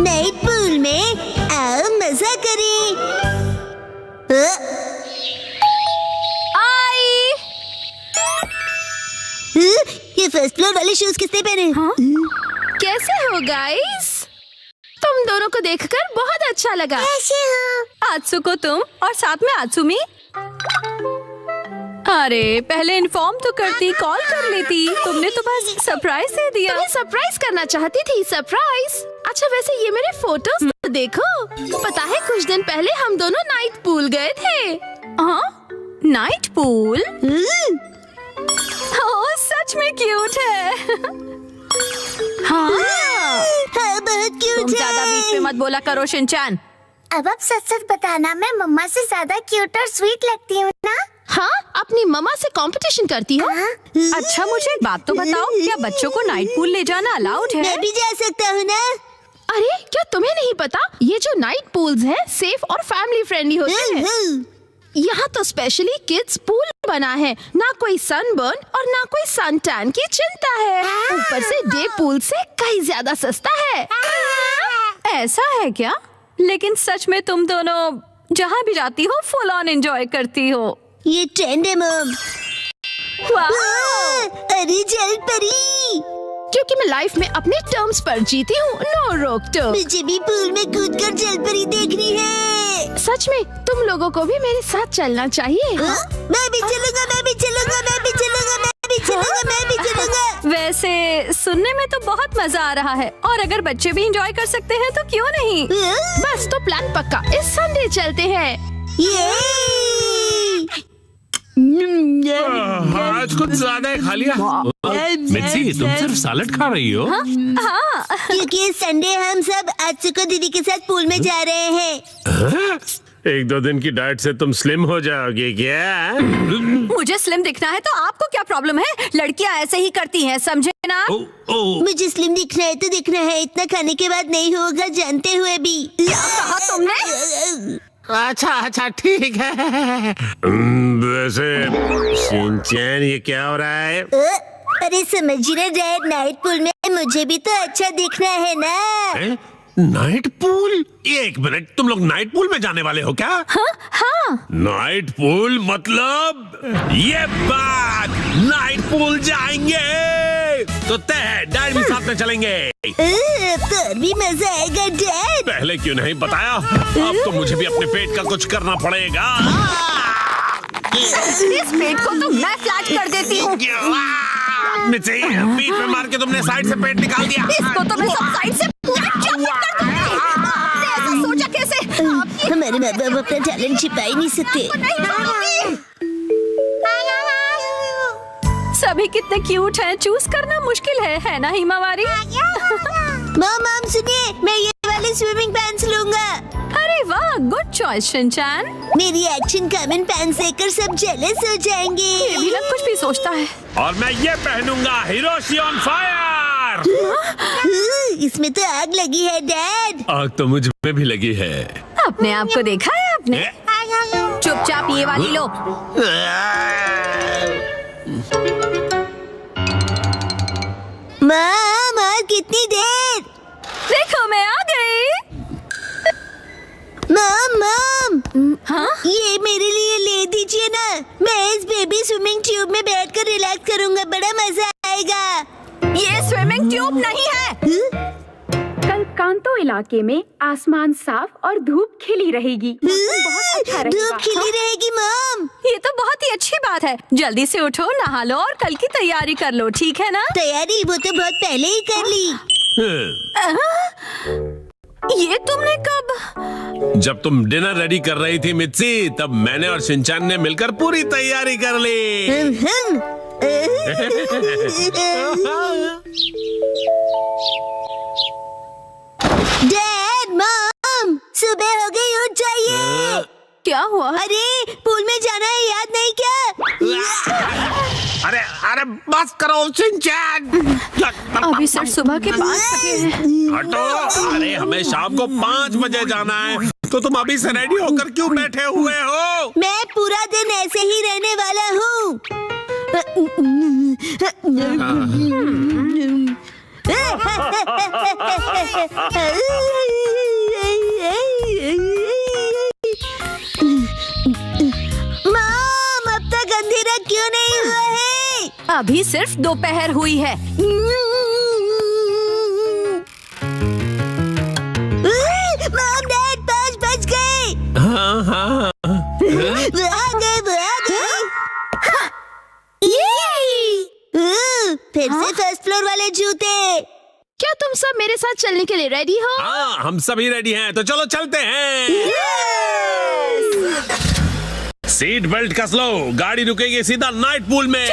Night pool में आओ मजा करें। आई ये फर्स्ट फ्लोर वाले शूज किसने पहने? हाँ? कैसे हो गाइस? तुम दोनों को देखकर बहुत अच्छा लगा। कैसे हो? आत्सुको तुम और साथ में आत्सुमी। अरे पहले इन्फॉर्म तो करती, कॉल कर लेती। तुमने तो बस सरप्राइज दे दिया। तुम्हें सरप्राइज करना चाहती थी। सरप्राइज? अच्छा वैसे ये मेरे फोटोज तो देखो। पता है कुछ दिन पहले हम दोनों नाइट पूल गए थे। हाँ नाइट पूल? ओह सच में क्यूट है। हाँ बहुत क्यूट तुम ज्यादा बीच में मत बोला करो शिनचैन। अब आप सच सच बताना, मैं मम्मा से ज्यादा क्यूट और स्वीट लगती हूँ ना? हाँ अपनी मम्मा से कंपटीशन करती हो? अच्छा मुझे एक बात तो बताओ, क्या बच्चों को नाइट पूल ले जाना अलाउड है? मैं भी जा सकता हूँ ना? अरे क्या तुम्हें नहीं पता, ये जो नाइट पूल्स है सेफ और फैमिली फ्रेंडली होते हैं। यहाँ तो स्पेशली किड्स पूल बना है, ना कोई सनबर्न और ना कोई सन टैन की चिंता है। ऊपर से डे पूल से कहीं ज्यादा सस्ता है। ऐसा है क्या? लेकिन सच में तुम दोनों जहाँ भी जाती हो फुल ऑन एंजॉय करती हो। ये ट्रेंड है मॉम। अरे जल परी, क्योंकि मैं लाइफ में अपने टर्म्स पर जीती हूँ, नो रोक टोक। मुझे भी पूल में कूदकर जल परी देखनी है। सच में तुम लोगों को भी मेरे साथ चलना चाहिए। मैं भी चलूंगा, मैं भी चलूंगा, मैं भी चलूंगा, मैं भी चलूंगा, मैं भी चलूंगा। वैसे सुनने में तो बहुत मजा आ रहा है, और अगर बच्चे भी एंजॉय कर सकते हैं तो क्यों नहीं। बस तो प्लान पक्का, इस संडे चलते हैं। आज कुछ ज्यादा खा लिया। मिर्ची तुम सिर्फ सैलेड खा रही हो? हाँ क्योंकि संडे हम सब आत्सुको दीदी के साथ पूल में जा रहे हैं। एक दो दिन की डाइट से तुम स्लिम हो जाओगे क्या? मुझे स्लिम दिखना है तो आपको क्या प्रॉब्लम है? लड़कियां ऐसे ही करती हैं, समझे ना? मुझे स्लिम दिखना है तो दिखना है, इतना खाने के बाद नहीं होगा जानते हुए भी। क्या कहा तुमने? अच्छा ठीक है। वैसे शिनचैन ये क्या हो रहा है? अरे समझिए ना डैड, नाइट पूल में मुझे भी तो अच्छा दिखना है ना। Night pool? एक मिनट, तुम लोग नाइट पूल में जाने वाले हो क्या? हाँ नाइट पूल मतलब ये बात, नाइट पूल जाएंगे तो तय है, डैड भी साथ में चलेंगे। तो भी मजा आएगा डैड। पहले क्यों नहीं बताया? अब तो मुझे भी अपने पेट का कुछ करना पड़ेगा। इस पेट को तो मैं फ्लैट कर देती हूँ। मिर्ची, पीठ पे मार के तुमने साइड से पेट निकाल दिया। इसको तो मैं सब साइड से पूरा चपट कर दूंगी। आपने ऐसा सोचा कैसे? हमारे माँ बाप अपना टैलेंट छिपा ही नहीं सकते। सभी कितने क्यूट हैं, चूज करना मुश्किल है ना हिमावारी? मॉम सुनिए, मैं ये वाले स्विमिंग पैंट्स लूंगा। अरे वाह, गुड चॉइस शिनचैन। मेरी एक्शन कॉमन पैंट्स देखकर सब जेलस हो जाएंगे। ये भी ना कुछ भी सोचता है। और मैं ये पहनूंगा, हिरोशी ऑन फायर। इसमें तो आग लगी है डैड। आग तो मुझ में भी लगी है। अपने आप को देखा है आपने? चुपचाप ये वाली लो। माँ कितनी देर? देखो मैं आ गई। मॉम हाँ? ये मेरे लिए ले दीजिए ना, मैं इस बेबी स्विमिंग ट्यूब में बैठकर रिलैक्स करूंगा, बड़ा मजा आएगा। ये स्विमिंग ट्यूब नहीं है। कल कांतो इलाके में आसमान साफ और धूप खिली रहेगी। बहुत अच्छा रहेगा। धूप खिली रहेगी मॉम? ये तो बहुत ही अच्छी बात है। जल्दी से उठो, नहा लो और कल की तैयारी कर लो, ठीक है ना? तैयारी वो तो बहुत पहले ही कर ली। ये तुमने कब? जब तुम डिनर रेडी कर रही थी मिर्ची, तब मैंने और शिनचैन ने मिलकर पूरी तैयारी कर ली। डैड मॉम सुबह हो गई, उठ जाइए। क्या हुआ? अरे पूल में जाना है, याद नहीं क्या? अरे बस करो शिनचैन। अभी सिर्फ सुबह के 5 बजे हैं। हटो। अरे हमें शाम को 5 बजे जाना है, तो तुम अभी से रेडी होकर क्यों बैठे हुए हो? मैं पूरा दिन ऐसे ही रहने वाला हूँ। अभी सिर्फ दोपहर हुई है। मॉम डैड 5 बज गए। हाँ हाँ वो आ गए। फिर से फर्स्ट फ्लोर वाले जूते। क्या तुम सब मेरे साथ चलने के लिए रेडी हो? हाँ, हम सभी रेडी हैं, तो चलो चलते हैं। सीट बेल्ट कस लो, गाड़ी रुकेगी सीधा नाइट पूल में।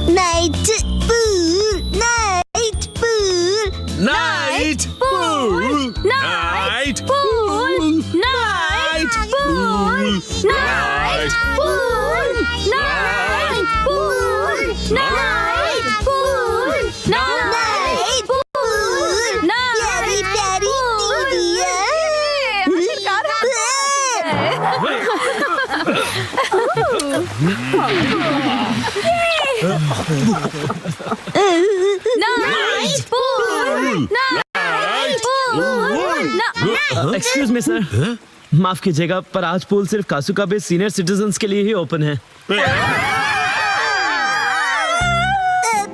Night pool, night pool, night pool, night pool, night pool, night pool, night pool, night pool, night pool. प्यारी प्यारी night pool, night pool. Excuse me sir, माफ कीजिएगा पर आज पूल सिर्फ कासुका बे सीनियर सिटीजन्स के लिए ही ओपन है। अब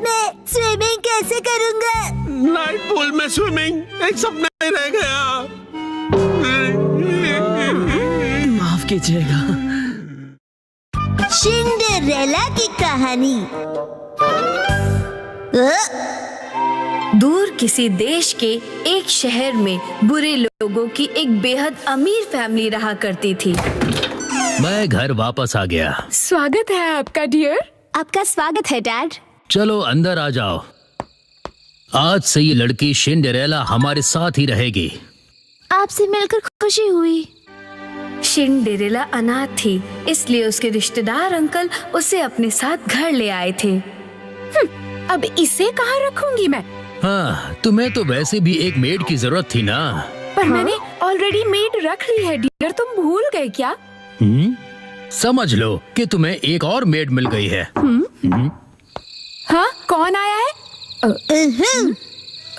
मैं स्विमिंग कैसे करूँगा? नाइट पूल में स्विमिंग एक सपना ही रह गया। माफ कीजिएगा। सिंड्रेला की कहानी। दूर किसी देश के एक शहर में बुरे लोगों की एक बेहद अमीर फैमिली रहा करती थी। मैं घर वापस आ गया। स्वागत है आपका डियर। आपका स्वागत है डैड। चलो अंदर आ जाओ। आज से ये लड़की सिंड्रेला हमारे साथ ही रहेगी। आपसे मिलकर खुशी हुई। सिंड्रेला अनाथ थी, इसलिए उसके रिश्तेदार अंकल उसे अपने साथ घर ले आए थे। अब इसे कहाँ रखूंगी मैं? हाँ, तुम्हें तो वैसे भी एक मेड की जरूरत थी ना। पर मैंने ऑलरेडी मेड रख ली है डियर, तुम भूल गए क्या? समझ लो कि तुम्हें एक और मेड मिल गई है। हाँ, कौन आया है?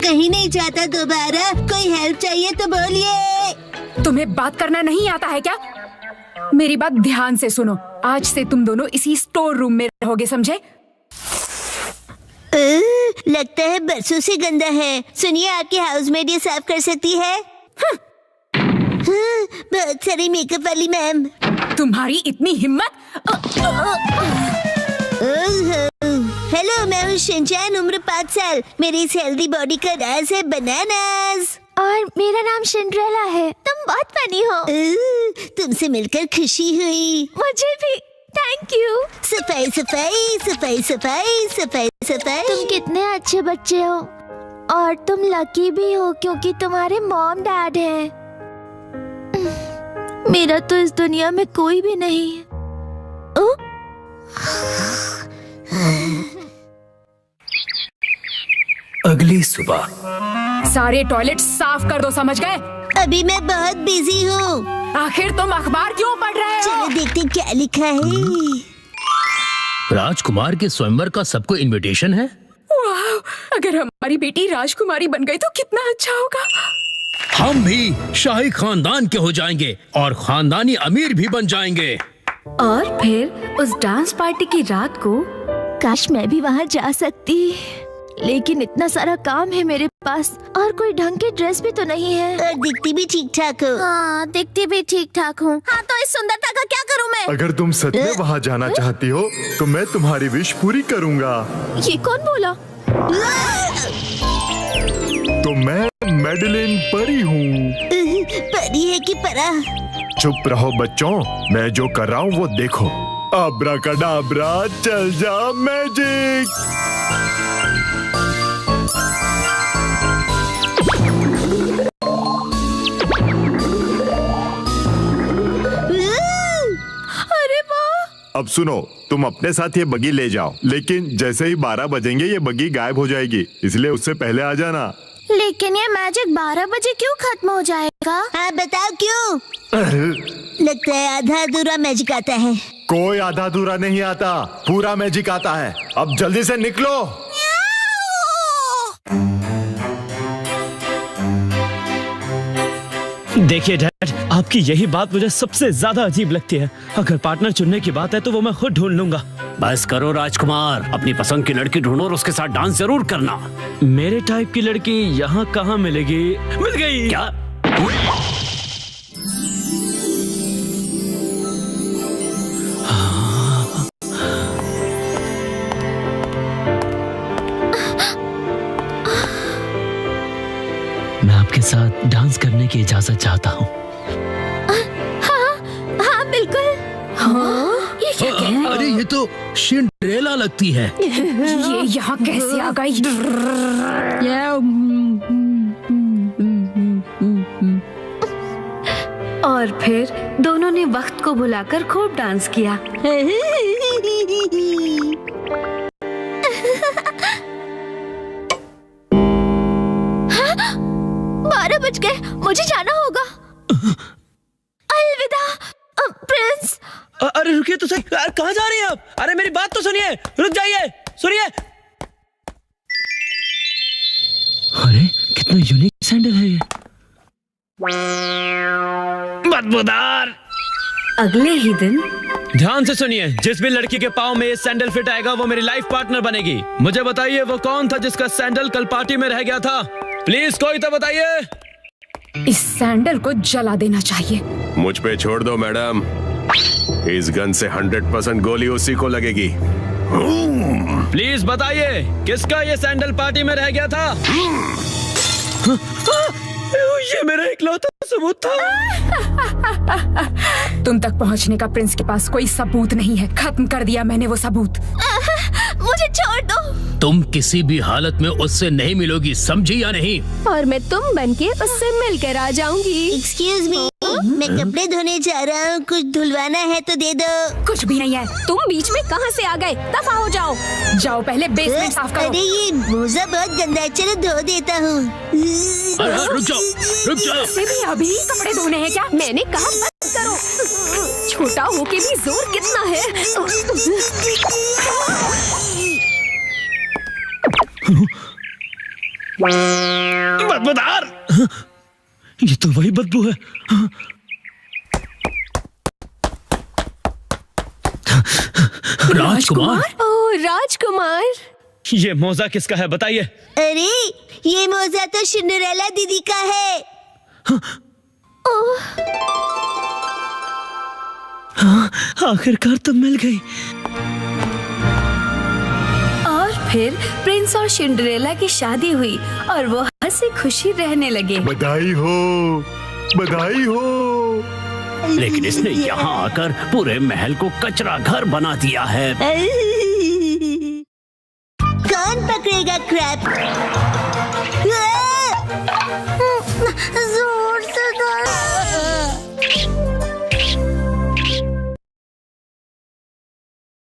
कहीं नहीं जाता दोबारा। कोई हेल्प चाहिए तो बोलिए। तुम्हें बात करना नहीं आता है क्या? मेरी बात ध्यान से सुनो। आज से तुम दोनों इसी स्टोर रूम में रहोगे, समझे? लगता है बरसों से गंदा है। सुनिए, आपकी हाउसमेड ये साफ कर सकती है। हाँ, बहुत सारी मेकअप वाली मैम। तुम्हारी इतनी हिम्मत? हेलो, मैं हूँ शिनचैन, उम्र 5 साल। मेरी इस हेल्दी बॉडी का राज है बनानास। और मेरा नाम सिंड्रेला है। तुम बहुत फनी हो। तुमसे मिलकर खुशी हुई। मुझे भी। Thank you. सफाई सफाई सफाई सफाई सफाई सफाई। तुम कितने अच्छे बच्चे हो, और तुम लकी भी हो क्योंकि तुम्हारे मॉम डैड हैं। मेरा तो इस दुनिया में कोई भी नहीं है। अगली सुबह सारे टॉयलेट साफ कर दो, समझ गए? अभी मैं बहुत बिजी हूँ। आखिर तुम अखबार क्यों पढ़ रहे हो? चलो देखते क्या लिखा है। राजकुमार के स्वयंवर का सबको इनविटेशन है। वाह, अगर हमारी बेटी राजकुमारी बन गई तो कितना अच्छा होगा। हम भी शाही खानदान के हो जाएंगे और खानदानी अमीर भी बन जाएंगे। और फिर उस डांस पार्टी की रात को काश मैं भी वहाँ जा सकती, लेकिन इतना सारा काम है मेरे पास, और कोई ढंग की ड्रेस भी तो नहीं है। और दिखती भी ठीक ठाक हो। हाँ, दिखती भी ठीक ठाक हूँ। हाँ, तो इस सुंदरता का क्या करूँ मैं? अगर तुम सच में वहाँ जाना चाहती हो तो मैं तुम्हारी विश पूरी करूँगा। ये कौन बोला? तो मैं मैडलिन परी हूँ। परी है कि परा? चुप रहो बच्चों, मैं जो कर रहा हूँ वो देखो। अब्राकडाब्रा, चल जा मैजिक। अरे वाह! अब सुनो, तुम अपने साथ ये बगी ले जाओ, लेकिन जैसे ही 12 बजेंगे ये बगी गायब हो जाएगी, इसलिए उससे पहले आ जाना। लेकिन ये मैजिक 12 बजे क्यों खत्म हो जाएगा? हाँ, बताओ क्यों? लगता है आधा अधूरा मैजिक आता है। कोई आधा अधूरा नहीं आता, पूरा मैजिक आता है। अब जल्दी से निकलो। देखिए डैड, आपकी यही बात मुझे सबसे ज्यादा अजीब लगती है। अगर पार्टनर चुनने की बात है तो वो मैं खुद ढूंढ लूंगा। बस करो राजकुमार, अपनी पसंद की लड़की ढूंढो और उसके साथ डांस जरूर करना। मेरे टाइप की लड़की यहाँ कहाँ मिलेगी? मिल गई। क्या? मैं आपके साथ डांस करने की इजाजत चाहता हूँ। हाँ बिल्कुल। हाँ, ये क्या कह रहा है? अरे ये तो सिंड्रेला लगती है। ये यहाँ कैसे आ गई? और फिर दोनों ने वक्त को भुलाकर खूब डांस किया। 12 बज गए, मुझे जाना होगा। अलविदा प्रिंस। अरे रुकिए तो सही, कहाँ जा रही हैं आप? अरे मेरी बात तो सुनिए, रुक जाइए, सुनिए। अरे कितना यूनिक सैंडल है ये। बदबूदार। अगले ही दिन ध्यान से सुनिए, जिस भी लड़की के पाँव में ये सैंडल फिट आएगा वो मेरी लाइफ पार्टनर बनेगी। मुझे बताइए वो कौन था जिसका सैंडल कल पार्टी में रह गया था? प्लीज कोई तो बताइए। इस सैंडल को जला देना चाहिए। मुझ पे छोड़ दो मैडम, इस गन से 100% गोली उसी को लगेगी। प्लीज बताइए किसका ये सैंडल पार्टी में रह गया था? ये मेरा इकलौता सबूत था। तुम तक पहुंचने का प्रिंस के पास कोई सबूत नहीं है। खत्म कर दिया मैंने वो सबूत। मुझे छोड़ दो। तुम किसी भी हालत में उससे नहीं मिलोगी, समझी या नहीं? और मैं तुम बनके उससे मिलकर आ जाऊंगी। एक्सक्यूज मी, मैं कपड़े धोने जा रहा हूँ, कुछ धुलवाना है तो दे दो। कुछ भी नहीं है। तुम बीच में कहाँ से आ गए? दफा हो जाओ। जाओ पहले बेसमेंट साफ करो। अरे ये मोजा बहुत गंदा है, चलो धो देता हूँ। अरे रुक जाओ, रुक जाओ। से भी अभी कपड़े धोने हैं क्या? मैंने कहा बंद करो। छोटा होके भी जोर कितना है। बदबूदार। ये तो वही बदबू है। राजकुमार। ओह राजकुमार। ये मोजा किसका है बताइए? अरे ये मोजा तो सिंड्रेला दीदी का है। हाँ, आखिरकार तो मिल गई। और फिर प्रिंस और सिंड्रेला की शादी हुई और वो हंसी खुशी रहने लगे। बधाई हो, बधाई हो। लेकिन इसने यहाँ आकर पूरे महल को कचरा घर बना दिया है। कौन पकड़ेगा क्रैप?